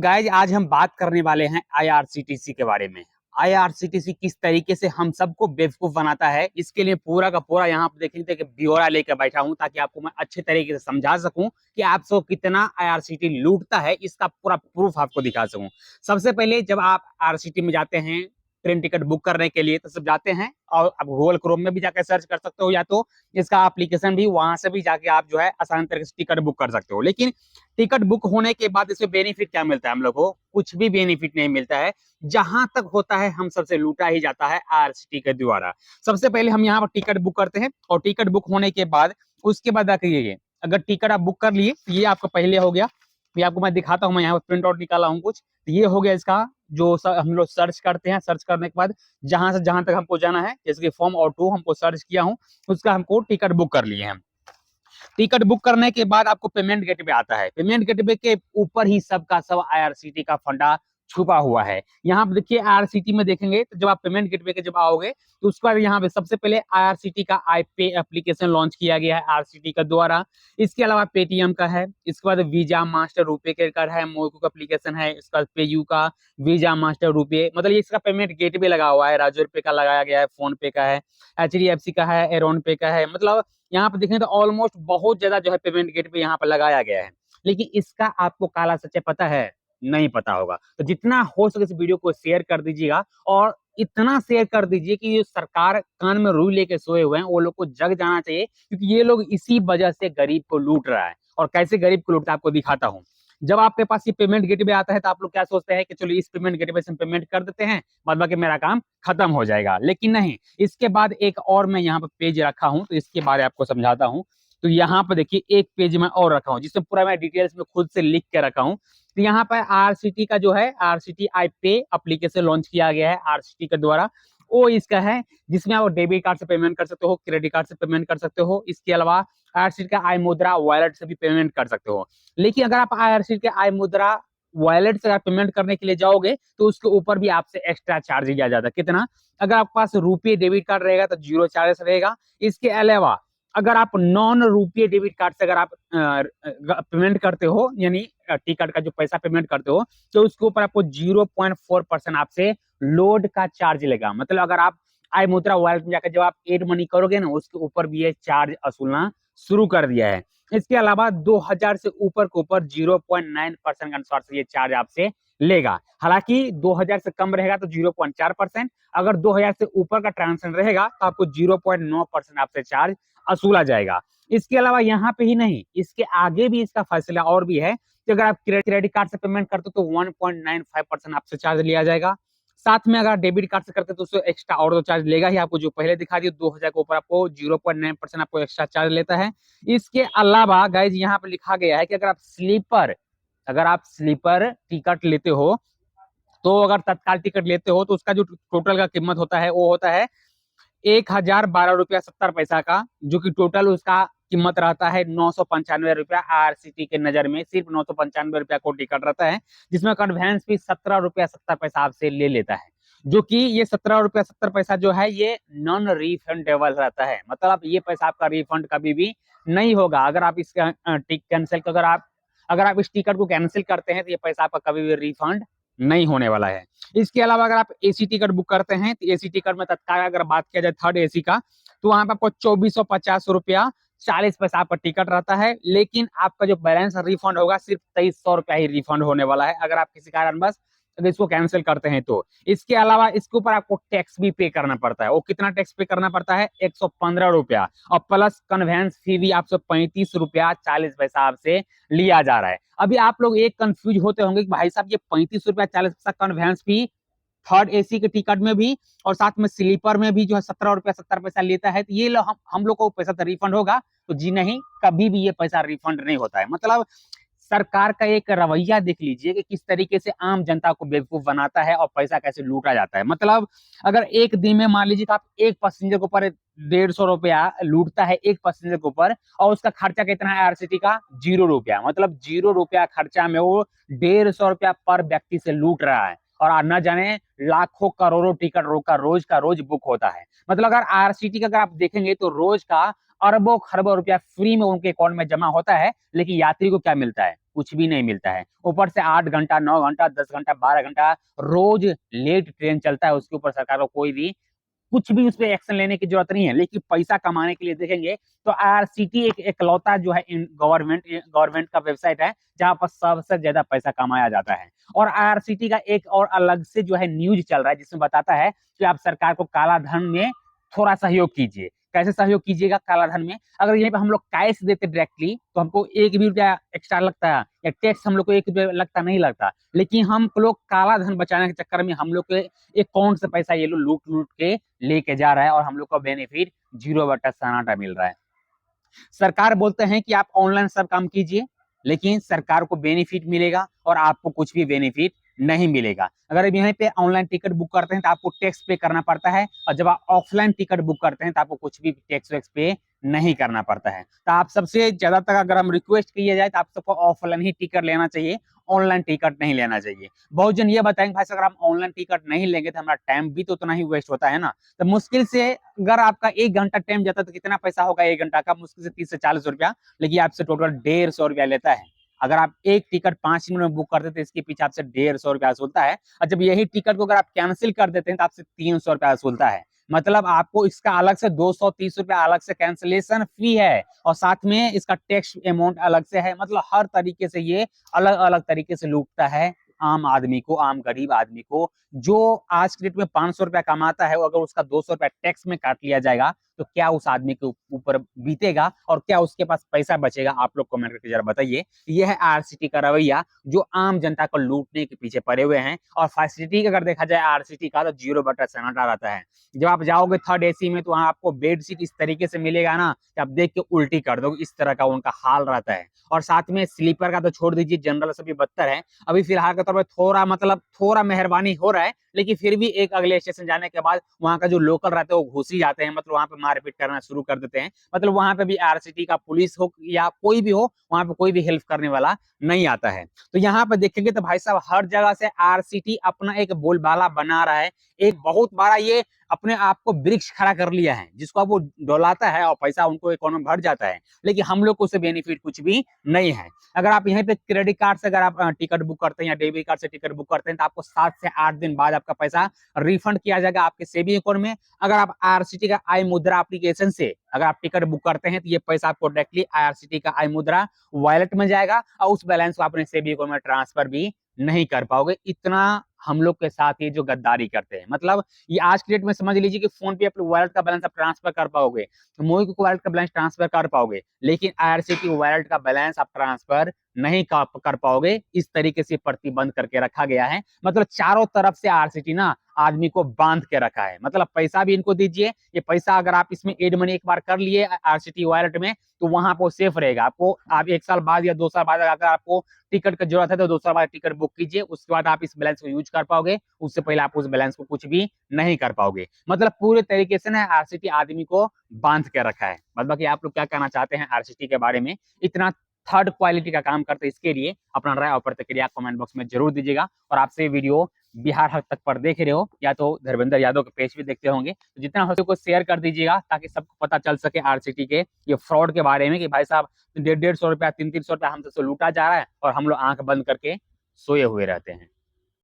Guys आज हम बात करने वाले हैं आईआरसीटीसी के बारे में। आईआरसीटीसी किस तरीके से हम सबको बेवकूफ बनाता है, इसके लिए पूरा का पूरा यहाँ पे देखेंगे कि ब्यौरा लेकर बैठा हूँ ताकि आपको मैं अच्छे तरीके से समझा सकूं कि आप सब कितना आईआरसीटी लूटता है, इसका पूरा प्रूफ आपको दिखा सकूं। सबसे पहले जब आप आरसीटी में जाते हैं ट्रेन टिकट बुक करने के लिए तो सब जाते हैं और आप गूगल क्रोम में भी जाकर सर्च कर सकते हो, या तो इसका एप्लीकेशन भी वहां से भी जाके आप जो है आसान तरीके से टिकट बुक कर सकते हो। लेकिन टिकट बुक होने के बाद इसमें बेनिफिट क्या मिलता है? हम लोग को कुछ भी बेनिफिट नहीं मिलता है। जहां तक होता है हम सबसे लूटा ही जाता है आरसीटी के द्वारा। सबसे पहले हम यहाँ पर टिकट बुक करते हैं और टिकट बुक होने के बाद उसके बाद आके अगर टिकट आप बुक कर लिए तो ये आपका पहले हो गया। ये आपको मैं दिखाता हूँ, मैं यहाँ पर प्रिंट आउट निकाला हूँ कुछ, तो ये हो गया इसका जो हम लोग सर्च करते हैं। सर्च करने के बाद जहां से जहां तक हमको जाना है, जैसे कि फॉर्म और 2 हमको सर्च किया हूँ, उसका हमको टिकट बुक कर लिए हैं। टिकट बुक करने के बाद आपको पेमेंट गेटवे आता है। पेमेंट गेटवे के ऊपर ही सबका सब आईआरसीटी का फंडा छुपा हुआ है। यहाँ पे देखिए आईआरसीटी में देखेंगे तो जब आप पेमेंट गेटवे के जब आओगे तो उसके बाद यहाँ पे सबसे पहले आईआरसीटी का आई पे एप्लीकेशन लॉन्च किया गया है आरसीटी का द्वारा। इसके अलावा पेटीएम का है, इसके बाद वीजा मास्टर रुपए के कार्ड है, मोबिक्विक एप्लीकेशन है, इसके बाद पेयू का वीजा मास्टर रुपए, मतलब इसका पेमेंट गेटवे लगा हुआ है। राजो पे का लगाया गया है, फोन पे का है, एचडीएफसी का है, एरोन पे का है। मतलब यहाँ पे देखें तो ऑलमोस्ट बहुत ज्यादा जो है पेमेंट गेटवे यहाँ पर लगाया गया है। लेकिन इसका आपको काला सच्चा पता है? नहीं पता होगा। तो जितना हो सके इस वीडियो को शेयर कर दीजिएगा और इतना शेयर कर दीजिए कि जो सरकार कान में रुई लेके सोए हुए हैं वो लोग को जग जाना चाहिए, क्योंकि ये लोग इसी वजह से गरीब को लूट रहा है। और कैसे गरीब को लूटता है आपको दिखाता हूँ। जब आपके पास ये पेमेंट गेटवे आता है तो आप लोग क्या सोचते हैं कि चलो इस पेमेंट गेटवे से पेमेंट कर देते हैं, बाद बाकी मेरा काम खत्म हो जाएगा। लेकिन नहीं, इसके बाद एक और मैं यहाँ पर पेज रखा हूँ, तो इसके बारे में आपको समझाता हूँ। तो यहाँ पर देखिए एक पेज मैं और रखा हूँ जिसमें पूरा मैं डिटेल्स में खुद से लिख के रखा हूँ। तो यहाँ पर आरसीटी का जो है आरसीटी आई पे एप्लीकेशन लॉन्च किया गया है आरसीटी के द्वारा। वो इसका है जिसमें आप डेबिट कार्ड से पेमेंट कर सकते हो, क्रेडिट कार्ड से पेमेंट कर सकते हो। इसके अलावा आरसीटी का आई मुद्रा वॉलेट से भी पेमेंट कर सकते हो। लेकिन अगर आप आईआरसीटी के आई मुद्रा वॉलेट से अगर पेमेंट करने के लिए जाओगे तो उसके ऊपर भी आपसे एक्स्ट्रा चार्ज लिया जाता है। कितना? अगर आपके पास रुपये डेबिट कार्ड रहेगा तो 0 चार्जेस रहेगा। इसके अलावा अगर आप नॉन रुपये डेबिट कार्ड से अगर आप पेमेंट करते हो, यानी टिकट का जो पैसा पेमेंट करते हो, तो उसके ऊपर आपको 0.4% आपसे लोड का चार्ज लेगा। मतलब अगर आप आई मुद्रा वॉलेट में जाकर जब आप एड मनी करोगे ना, उसके ऊपर भी ये चार्ज वसूलना शुरू कर दिया है। इसके अलावा 2000 से ऊपर के ऊपर 0.9% के अनुसार से ये चार्ज आपसे लेगा। हालांकि 2000 से कम रहेगा तो 0.4%, अगर 2000 से ऊपर का ट्रांजेक्शन रहेगा तो आपको 0.9% आपसे चार्ज वसूला जाएगा। इसके अलावा यहाँ पे ही नहीं, इसके आगे भी इसका फैसला और भी है कि अगर आप क्रेडिट कार्ड से पेमेंट करते हो तो 1.95% आपसे चार्ज लिया जाएगा। साथ में अगर डेबिट कार्ड से करते तो उससे एक्स्ट्रा और तो चार्ज लेगा ही। आपको जो पहले दिखा दिया 2000 के ऊपर आपको 0.9% आपको एक्स्ट्रा चार्ज लेता है। इसके अलावा गाइज यहाँ पे लिखा गया है कि अगर आप स्लीपर टिकट लेते हो, तो अगर तत्काल टिकट लेते हो तो उसका जो टोटल का कीमत होता है वो होता है 1012 रुपया 70 पैसा का, जो कि टोटल उसका कीमत रहता है 995 रुपया। आरसीटी के नजर में सिर्फ 995 रुपया को टिकट रहता है, जिसमें कन्वेंस फीस 17 रुपया 70 पैसा आपसे ले लेता है। जो कि ये 17 रुपया 70 पैसा जो है ये नॉन रिफंडेबल रहता है। मतलब ये पैसा आपका रिफंड कभी भी नहीं होगा। अगर आप इसका कैंसिल अगर आप इस टिकट को कैंसिल करते हैं तो ये पैसा आपका कभी भी रिफंड नहीं होने वाला है। इसके अलावा अगर आप एसी टिकट बुक करते हैं तो एसी टिकट में तत्काल अगर बात किया जाए थर्ड एसी का, तो वहां पर आपको 2450 रुपया 40 पैसा आपका टिकट रहता है। लेकिन आपका जो बैलेंस रिफंड होगा सिर्फ 2300 रुपया ही रिफंड होने वाला है, अगर आप किसी कारणवश अगर इसको कैंसिल करते हैं तो। इसके अलावा इसके ऊपर आपको टैक्स भी पे करना पड़ता है। वो कितना टैक्स पे करना पड़ता है? 115 रुपया, और प्लस कन्वेंस फी भी आपसे 35 रुपया 40 पैसा आपसे लिया जा रहा है। अभी आप लोग एक कंफ्यूज होते होंगे कि भाई साहब ये 35 रुपया 40 पैसा कन्वेंस फी थर्ड एसी के टिकट में भी और साथ में स्लीपर में भी जो है 17 रुपया 70 पैसा लेता है, तो ये हम लोग को पैसा तो रिफंड होगा? तो जी नहीं, कभी भी ये पैसा रिफंड नहीं होता है। मतलब सरकार का एक रवैया देख लीजिए कि किस तरीके से आम जनता को बेवकूफ बनाता है और पैसा कैसे लूटा जाता है। मतलब अगर एक दिन में मान लीजिए कि आप एक पैसेंजर के ऊपर 150 रुपया लूटता है एक पैसेंजर के ऊपर, और उसका खर्चा कितना है आरसीटी का? 0 रुपया। मतलब 0 रुपया खर्चा में वो 150 रुपया पर व्यक्ति से लूट रहा है। और न जाने लाखों करोड़ों टिकट का रोज बुक होता है। मतलब अगर आरसीटी का अगर आप देखेंगे तो रोज का अरबों खरबों रुपया फ्री में उनके अकाउंट में जमा होता है, लेकिन यात्री को क्या मिलता है? कुछ भी नहीं मिलता है। ऊपर से 8 घंटा, 9 घंटा, 10 घंटा, 12 घंटा रोज लेट ट्रेन चलता है, उसके ऊपर सरकार को कोई भी कुछ भी उस पे एक्शन लेने की जरूरत नहीं है। लेकिन पैसा कमाने के लिए देखेंगे तो आईआरसीटी एक इकलौता जो है गवर्नमेंट का वेबसाइट है जहां पर सबसे ज्यादा पैसा कमाया जाता है। और आईआरसीटी का एक और अलग से जो है न्यूज चल रहा है जिसमें बताता है कि आप सरकार को काला धन में थोड़ा सहयोग कीजिए। कैसे सहयोग कीजिएगा काला धन में? अगर यहीं पे हम लोग कैश देते डायरेक्टली तो हमको 1 भी रुपया एक्स्ट्रा लगता है, या टैक्स हम लोग को 1 रुपया लगता नहीं लगता। लेकिन हम लोग काला धन बचाने के चक्कर में हम लोग के अकाउंट से पैसा ये लोग लूट लूट के लेके जा रहा है और हम लोग को बेनिफिट 0/सन्नाटा मिल रहा है। सरकार बोलते हैं कि आप ऑनलाइन सब काम कीजिए, लेकिन सरकार को बेनिफिट मिलेगा और आपको कुछ भी बेनिफिट नहीं मिलेगा। अगर अब यहाँ पे ऑनलाइन टिकट बुक करते हैं तो आपको टैक्स पे करना पड़ता है, और जब आप ऑफलाइन टिकट बुक करते हैं तो आपको कुछ भी टैक्स वैक्स पे नहीं करना पड़ता है। तो आप सबसे ज्यादातर अगर हम रिक्वेस्ट किया जाए तो आप सबको ऑफलाइन ही टिकट लेना चाहिए, ऑनलाइन टिकट नहीं लेना चाहिए। बहुत जन ये बताएंगे भाई अगर हम ऑनलाइन टिकट नहीं लेंगे तो हमारा टाइम भी तो उतना ही वेस्ट होता है ना। तो मुश्किल से अगर आपका 1 घंटा टाइम जाता है तो कितना पैसा होगा 1 घंटा का? मुश्किल से 30 से 40 रुपया, लेकिन आपसे टोटल 150 रुपया लेता है। अगर आप एक टिकट 5 मिनट में बुक करते हैं तो इसके पीछे आपसे 150 रुपया वसूलता है, और जब यही टिकट को अगर आप कैंसिल कर देते हैं तो आपसे 300 रुपया वसूलता है। मतलब आपको इसका अलग से 230 रुपया अलग से कैंसिलेशन फी है, और साथ में इसका टैक्स अमाउंट अलग से है। मतलब हर तरीके से ये अलग अलग तरीके से लूटता है आम आदमी को, आम गरीब आदमी को। जो आज के डेट में 500 रुपया कमाता है, अगर उसका 200 रुपया टैक्स में काट लिया जाएगा तो क्या उस आदमी के ऊपर बीतेगा और क्या उसके पास पैसा बचेगा? आप लोग कमेंट करके जरा बताइए। यह है आरसीटी का रवैया, जो आम जनता को लूटने के पीछे पड़े हुए हैं। और फैसिलिटी अगर देखा जाए आरसीटी का तो 0/सन्नाटा रहता है। जब आप जाओगे थर्ड एसी में तो वहां आपको बेडशीट इस तरीके से मिलेगा ना कि आप देख के उल्टी कर दोगे, इस तरह का उनका हाल रहता है। और साथ में स्लीपर का तो छोड़ दीजिए, जनरल से भी बदतर है। अभी फिलहाल के तौर पर थोड़ा मेहरबानी हो रहा है, लेकिन फिर भी एक अगले स्टेशन जाने के बाद वहां का जो लोकल रहते हैं वो घुस ही जाते हैं, मतलब वहां पे मारपीट करना शुरू कर देते हैं। मतलब वहां पे भी आरसीटी का पुलिस हो या कोई भी हो, वहां पे कोई भी हेल्प करने वाला नहीं आता है। तो यहाँ पे देखेंगे तो भाई साहब हर जगह से आरसीटी अपना एक बोलबाला बना रहा है। एक बहुत बड़ा ये अपने आप को वृक्ष खड़ा कर लिया है जिसको अब वो डोलाता है और पैसा उनको अकाउंट में भर जाता है, लेकिन हम लोग को उससे बेनिफिट कुछ भी नहीं है। अगर आप यहाँ पे क्रेडिट कार्ड से अगर आप टिकट बुक करते हैं या डेबिट कार्ड से टिकट बुक करते हैं तो आपको 7 से 8 दिन बाद आपका पैसा रिफंड किया जाएगा आपके सेविंग अकाउंट में। अगर आप आईआरसीटी का आई मुद्रा एप्लीकेशन से अगर आप टिकट बुक करते हैं तो ये पैसा आपको डायरेक्टली आईआरसीटी का आई मुद्रा वॉलेट में जाएगा, और उस बैलेंस को अपने सेविंग अकाउंट में ट्रांसफर भी नहीं कर पाओगे। इतना हम लोग के साथ ये जो गद्दारी करते हैं, मतलब ये आज की डेट में समझ लीजिए कि फोन पे अपने वॉलेट का बैलेंस आप ट्रांसफर कर पाओगे, तो मोई को वॉलेट का बैलेंस ट्रांसफर कर पाओगे, लेकिन आईआरसीटी वॉलेट का बैलेंस आप ट्रांसफर नहीं कर पाओगे। इस तरीके से प्रतिबंध करके रखा गया है। मतलब चारों तरफ से आरसीटी ना आदमी को बांध के रखा है। मतलब पैसा भी इनको दीजिए, ये पैसा अगर आप इसमें एड मनी एक बार कर लिए आरसीटी वॉलेट में तो वहां पर सेफ रहेगा। आपको आप 1 साल बाद या 2 साल बाद अगर आपको टिकट की जरूरत है तो 2 साल बाद टिकट बुक कीजिए, उसके बाद आप इस बैलेंस को यूज कर पाओगे। उससे पहले आप उस बैलेंस को कुछ भी नहीं कर पाओगे। मतलब पूरे तरीके से ना आरसीटी आदमी को बांध के रखा है। बाकी आप लोग क्या कहना चाहते हैं आरसीटी के बारे में? इतना थर्ड क्वालिटी का काम करते हैं, इसके लिए अपना राय और प्रतिक्रिया कमेंट बॉक्स में जरूर दीजिएगा। और आपसे वीडियो बिहार हद तक पर देख रहे हो या तो धर्मेंद्र यादव के पेज भी देखते होंगे, तो जितना हो सके शेयर कर दीजिएगा ताकि सबको पता चल सके आरसीटी के ये फ्रॉड के बारे में कि भाई साहब 150-150 रुपया 300-300 रुपया हमसे लूटा जा रहा है और हम लोग आंख बंद करके सोए हुए रहते हैं।